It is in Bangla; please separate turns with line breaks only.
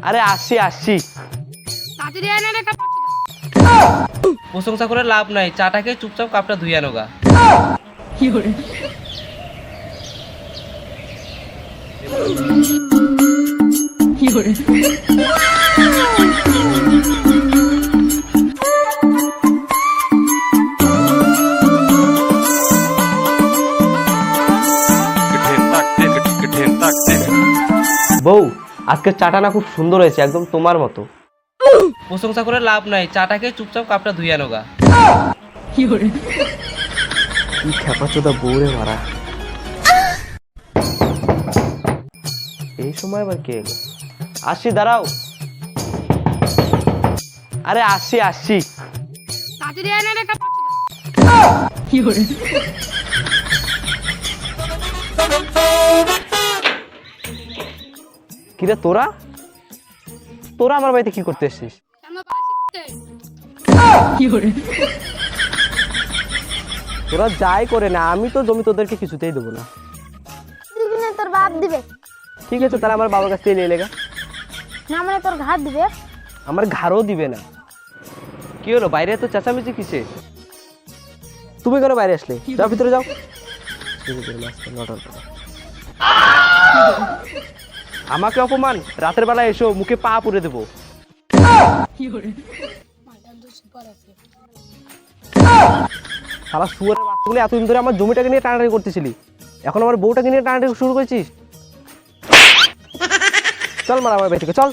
আরে আসছি আসছি।
প্রশংসা করে লাভ নাই, চাটাকে চুপচাপ কাপটা ধুইয়া নোগা।
বউ, আজকে চাটা না খুব সুন্দর হয়েছে, একদম তোমার মতো।
প্রশংসা করে লাভ নাই, চাটাকে চুপচাপ কাপটা ধুইয়া নোগা।
কি খেপাচোদা বউ রে মারা। এই সময় আবার কে এলো? আসছি, দাঁড়াও। আরে আসছি আসছি। কিরে তোরা তোরা আমার বাড়িতে কি করতে এসেছিস? তোরা যাই করে না, আমি তো জমি তোদেরকে কিছুতেই দেবো না।
তোর বাপ দিবে।
ঠিক আছে, তাহলে আমার বাবার কাছ থেকে নিয়ে লেগা।
না মানে তোর ঘাট দিবে।
আমার ঘাড়ও দিবে না। কি হলো, বাইরে তো চেঁচামেচি কিসে? তুমি কেন বাইরে আসলে? যাও ভিতরে যাও। আমাকে অপমান, রাতের বেলা এসো, মুখে পা পুড়ে দেবো। শালা শুয়োরের বাচ্চাগুলো এতদিন ধরে আমার জমিটাকে নিয়ে টানাটানি করতেছিলি, এখন আমার বউটাকে নিয়ে টানাটানি শুরু করেছিস। চল মারা আমার বাড়ি থেকে, চল।